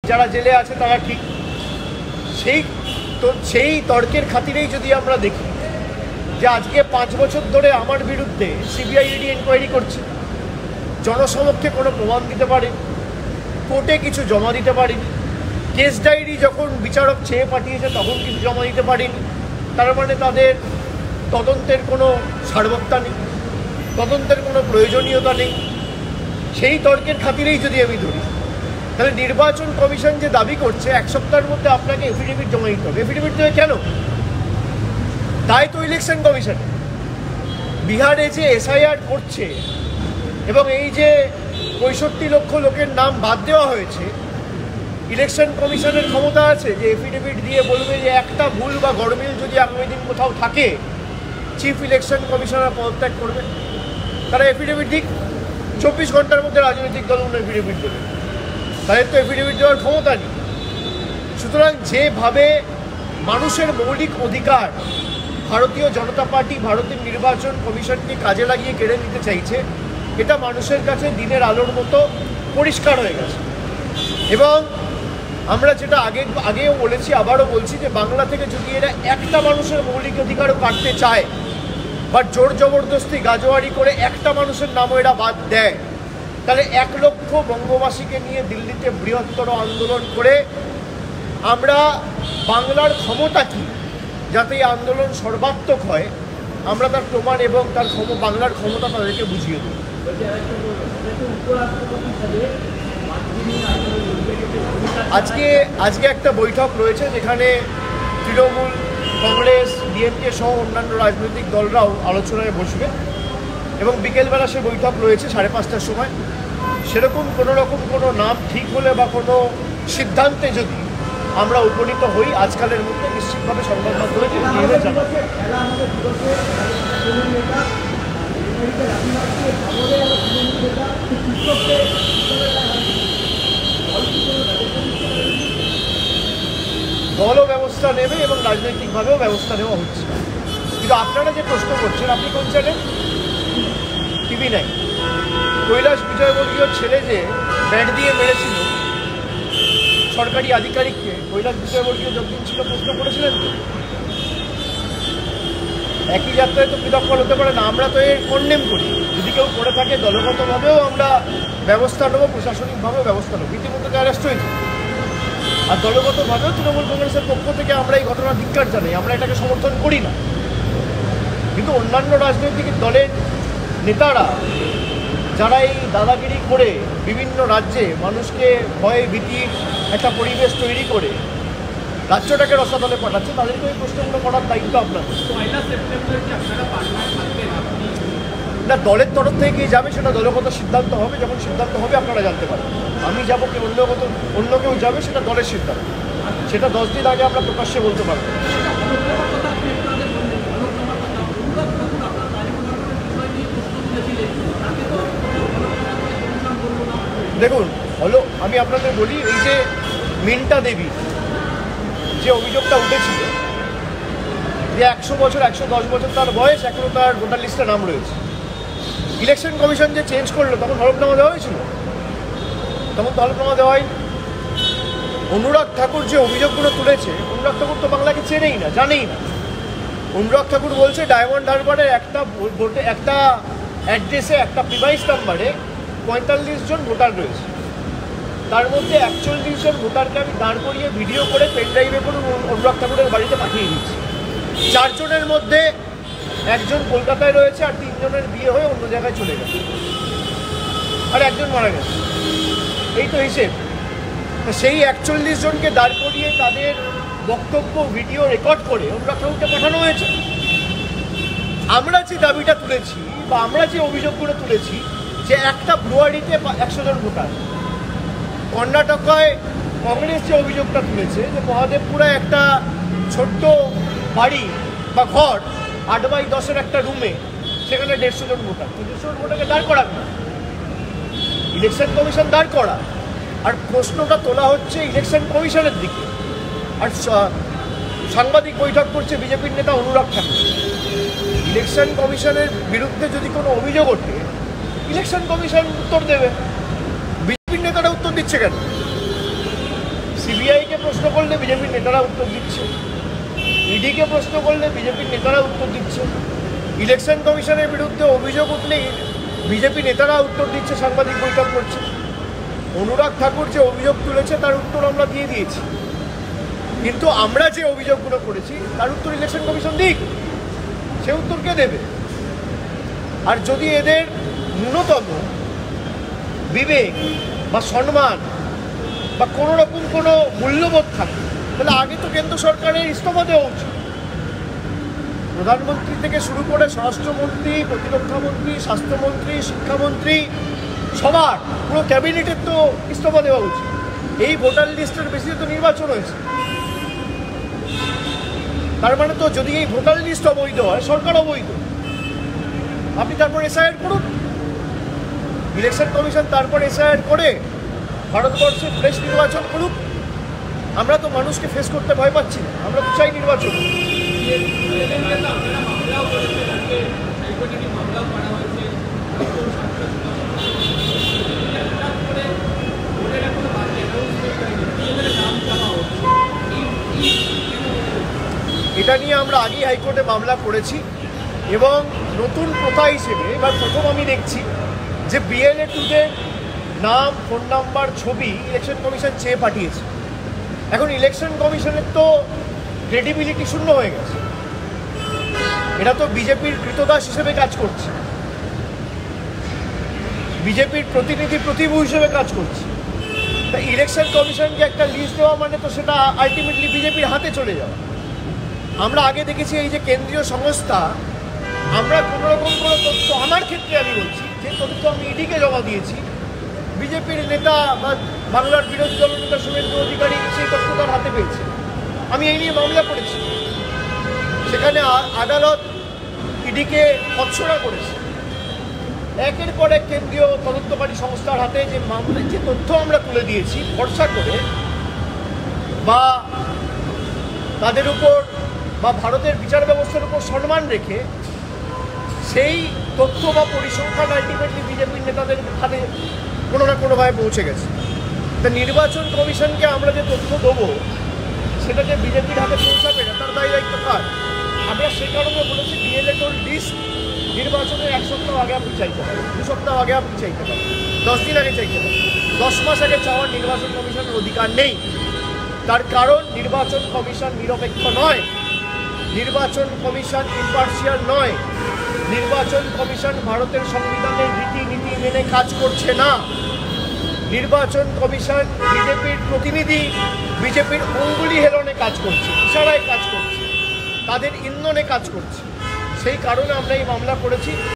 যারা জেলে আছে তারা ঠিক। সেই তর্কের খাতিরেই যদি আমরা দেখি যে আজকে 5 বছর ধরে আমার বিরুদ্ধে সিবিআই ইডি এনকোয়ারি করছে, জনসমক্ষে কোনো প্রমাণ দিতে পারে, কোর্টে কিছু জমা দিতে পারেনি, কেস ডায়েরি যখন বিচারক চেয়ে পাঠিয়েছে তখন কিছু জমা দিতে পারেনি, তার মানে তাদের তদন্তের কোনো সার্বত্তা নেই, তদন্তের কোনো প্রয়োজনীয়তা নেই। সেই তর্কের খাতিরেই যদি আমি ধরি, তাহলে নির্বাচন কমিশন যে দাবি করছে 1 সপ্তাহের মধ্যে আপনাকে এফিডেভিট জমা দিতে হবে, এফিডেভিট দেবে কেন? তাই তো ইলেকশন কমিশন বিহারে যে এসআইআর করছে এবং এই যে 65 লক্ষ লোকের নাম বাদ দেওয়া হয়েছে, ইলেকশন কমিশনের ক্ষমতা আছে যে এফিডেভিট দিয়ে বলবে যে একটা ভুল বা গরমিল যদি আগামী দিন কোথাও থাকে চিফ ইলেকশন কমিশনার পদত্যাগ করবে। তারা এফিডেভিট দিক, 24 ঘন্টার মধ্যে রাজনৈতিক দলগুলো এফিডেভিট দেবে, তাদের তো এফিডেভিট দেওয়ার ক্ষমতা নেই। সুতরাং যেভাবে মানুষের মৌলিক অধিকার ভারতীয় জনতা পার্টি ভারতের নির্বাচন কমিশনকে কাজে লাগিয়ে কেড়ে নিতে চাইছে, এটা মানুষের কাছে দিনের আলোর মতো পরিষ্কার হয়ে গেছে। এবং আমরা যেটা আগেও বলেছি, আবারও বলছি যে বাংলা থেকে যদি এরা একটা মানুষের মৌলিক অধিকারও কাটতে চায় বা জোর জবরদস্তি গাজোয়ারি করে একটা মানুষের নামও এরা বাদ দেয়, তাহলে 1 লক্ষ বঙ্গবাসীকে নিয়ে দিল্লিতে বৃহত্তর আন্দোলন করে আমরা বাংলার ক্ষমতা কী, যাতে এই আন্দোলন সর্বাত্মক হয়, আমরা তার প্রমাণ এবং তার বাংলার ক্ষমতা তাদেরকে বুঝিয়ে দেব। আজকে একটা বৈঠক রয়েছে যেখানে তৃণমূল, কংগ্রেস, ডিএমকে সহ অন্যান্য রাজনৈতিক দলরাও আলোচনায় বসবে এবং বিকেলবেলা সে বৈঠক রয়েছে 5:30টার সময়। সেরকম কোনো নাম ঠিক হলে বা কোনো সিদ্ধান্তে যদি আমরা উপনীত হই আজকালের মধ্যে নিশ্চিতভাবে সংবাদ মাধ্যমে জানাবো। দলও ব্যবস্থা নেবে এবং রাজনৈতিকভাবেও ব্যবস্থা নেওয়া হচ্ছে। কিন্তু আপনারা যে প্রশ্ন করছেন, আপনি কোন চ্যানেল? TV9। কৈলাস বিজয়বর্গীয়র ছেলে যে ব্যাট দিয়ে মেরেছিল সরকারি আধিকারিককে, কৈলাস বিজয়বর্গীয় যতদিন ছিল প্রশ্ন করেছিলেন তো? একই যাত্রায় তো পৃথক ফল হতে পারে না। আমরা তো এর কন্ডেম করি, যদি কেউ করে থাকে দলগতভাবেও আমরা ব্যবস্থা নেবো, প্রশাসনিকভাবেও ব্যবস্থা নেবো। ইতিমধ্যে অ্যারেস্ট হয়েছে। আর দলগতভাবেও তৃণমূল কংগ্রেসের পক্ষ থেকে আমরা এই ঘটনার ধিক্কার জানাই, আমরা এটাকে সমর্থন করি না। কিন্তু অন্যান্য রাজনৈতিক দলের নেতারা যারা এই দাদাগিরি করে বিভিন্ন রাজ্যে মানুষকে ভয় ভীতির একটা পরিবেশ তৈরি করে রাজ্যটাকে রসাতলে পাঠাচ্ছে, তাদেরকে এই প্রশ্নগুলো করার দায়িত্ব আপনাদের। না, দলের তরফ থেকে কে যাবে সেটা দলগত সিদ্ধান্ত হবে, যখন সিদ্ধান্ত হবে আপনারা জানতে পারবেন। আমি যাবো কি অন্য কেউ যাবে সেটা দলের সিদ্ধান্ত, সেটা 10 দিন আগে আমরা প্রকাশ্যে বলতে পারবো। দেখুন আমি আপনাদের বলি, এই যে মিন্টা দেবী যে অভিযোগটা উঠেছিল যে 100 বছর 110 বছর তার বয়স, এখনও তার ভোটার লিস্টে নাম রয়েছে। ইলেকশন কমিশন যে চেঞ্জ করলো তখন হলফনামা দেওয়া হয়েছিল? তখন তো হলফনামা দেওয়া হয়নি। অনুরাগ ঠাকুর যে অভিযোগগুলো তুলেছে, অনুরাগ ঠাকুর তো বাংলাকে চেনেই না, জানেই না। অনুরাগ ঠাকুর বলছে ডায়মন্ড হারবারের একটা অ্যাড্রেসে একটা প্রিমাইস নাম্বারে 45 জন ভোটার রয়েছে, তার মধ্যে 41 জন ভোটারকে আমি দাঁড় করিয়ে ভিডিও করে পেনড্রাইভে করে অনুরাগ ঠাকুরের বাড়িতে পাঠিয়ে দিচ্ছি। 4 জনের মধ্যে 1 জন কলকাতায় রয়েছে আর 3 জনের বিয়ে হয়ে অন্য জায়গায় চলে গেছে আর 1 জন মারা গেছে। এই তো হিসেব। সেই 41 জনকে দাঁড় করিয়ে তাদের বক্তব্য ভিডিও রেকর্ড করে অনুরাগ ঠাকুরকে পাঠানো হয়েছে। আমরা যে দাবিটা তুলেছি বা আমরা যে অভিযোগগুলো তুলেছি যে একটা ব্রুয়ারিতে 100 জন ভোটার, কর্ণাটকায় কংগ্রেস যে অভিযোগটা তুলেছে যে মহাদেবপুরে একটা ছোট্ট বাড়ি বা ঘর 8x10 একটা রুমে, সেখানে 150 জন ভোটার, 150 জন ভোটারকে দাঁড় করাক না, ইলেকশন কমিশন দাঁড় করা। আর প্রশ্নটা তোলা হচ্ছে ইলেকশন কমিশনের দিকে, আর সাংবাদিক বৈঠক করছে বিজেপির নেতা অনুরাগ ঠাকুর। ইলেকশন কমিশনের বিরুদ্ধে যদি কোনো অভিযোগ ওঠে ইলেকশন কমিশন উত্তর দেবে, বিজেপির নেতারা উত্তর দিচ্ছে কেন? প্রশ্ন করলে বিজেপির নেতারা উত্তর দিচ্ছে, ইডিকে প্রশ্ন করলে বিজেপির নেতারা উত্তর দিচ্ছে, ইলেকশন কমিশনের বিরুদ্ধে অভিযোগ উঠলেই বিজেপি নেতারা উত্তর দিচ্ছে, সাংবাদিক বৈঠক করছে। অনুরাগ ঠাকুর যে অভিযোগ তুলেছে তার উত্তর আমরা দিয়ে দিয়েছি, কিন্তু আমরা যে অভিযোগগুলো করেছি তার উত্তর ইলেকশন কমিশন দিক, সে উত্তর কে দেবে? আর যদি এদের ন্যূনতম বিবেক বা সম্মান বা কোনো রকম কোনো মূল্যবোধ থাকে, তাহলে আগে তো কেন্দ্র সরকারের ইস্তফা দেওয়া উচিত। প্রধানমন্ত্রী থেকে শুরু করে স্বরাষ্ট্রমন্ত্রী, প্রতিরক্ষামন্ত্রী, স্বাস্থ্যমন্ত্রী, শিক্ষামন্ত্রী, সবার পুরো ক্যাবিনেটের তো ইস্তফা দেওয়া উচিত। এই ভোটার লিস্টের বেশি তো নির্বাচন হয়েছে, তার মানে তো যদি এই ভোটার লিস্ট অবৈধ হয়, সরকার অবৈধ। আপনি তারপর এসআইআর করুন, ইলেকশন কমিশন তারপর এসআইআর করে ভারতবর্ষে ফ্রেশ নির্বাচন করুক। আমরা তো মানুষকে ফেস করতে ভয় পাচ্ছি না, আমরা তো চাই নির্বাচন। এটা নিয়ে আমরা আগেই হাইকোর্টে মামলা করেছি এবং নতুন প্রথা হিসেবে এবার প্রথম আমি দেখছি যে বিএলএ টুদের নাম, ফোন নাম্বার, ছবি ইলেকশন কমিশন চেয়ে পাঠিয়েছে। এখন ইলেকশন কমিশনের তো ক্রেডিবিলিটি শূন্য হয়ে গেছে, এটা তো বিজেপির কৃতদাস হিসেবে কাজ করছে, বিজেপির প্রতিনিধি প্রতিভূ হিসেবে কাজ করছে। তাই ইলেকশন কমিশনকে একটা লিস্ট দেওয়া মানে তো সেটা আলটিমেটলি বিজেপির হাতে চলে যাওয়া। আমরা আগে দেখেছি এই যে কেন্দ্রীয় সংস্থা, আমরা কোনো রকম কোনো তথ্য, আমার ক্ষেত্রে আমি বলছি যে তথ্য আমি ইডিকে জমা দিয়েছি, বিজেপির নেতা বা বাংলার বিরোধী দলনেতা শুভেন্দু অধিকারী সেই তথ্য তার হাতে পেয়েছে। আমি এই নিয়ে মামলা করেছি, সেখানে আদালত ইডিকে কচ্ছরা করেছে। একের পর এক কেন্দ্রীয় তদন্তকারী সংস্থার হাতে যে মামলা, যে তথ্য আমরা তুলে দিয়েছি ভরসা করে বা তাদের উপর বা ভারতের বিচার ব্যবস্থার উপর সম্মান রেখে, সেই তথ্য বা পরিসংখ্যান আলটিমেটলি বিজেপির নেতাদের হাতে কোনো না কোনোভাবে পৌঁছে গেছে। তা নির্বাচন কমিশনকে আমরা যে তথ্য দেবো সেটাকে বিজেপির হাতে পৌঁছাবে না, তার দায় দায়িত্ব কার? আমরা সে কারণে বলেছি বিএলএ লিস্ট নির্বাচনের 1 সপ্তাহ আগে আপনি চাইতে পারেন, 2 সপ্তাহ আগে আপনি চাইতে পারেন, 10 দিন আগে চাইতে পারেন, 10 মাস আগে চাওয়ার নির্বাচন কমিশনের অধিকার নেই। তার কারণ নির্বাচন কমিশন নিরপেক্ষ নয়, নির্বাচন কমিশন ইম্পার্শিয়াল নয়, নির্বাচন কমিশন ভারতের সংবিধানের রীতিনীতি মেনে কাজ করছে না। নির্বাচন কমিশন বিজেপির প্রতিনিধি, বিজেপির অঙ্গুলি হেলনে কাজ করছে, ইশারায় কাজ করছে, তাদের ইন্ধনে কাজ করছে। সেই কারণে আমরা এই মামলা করেছি।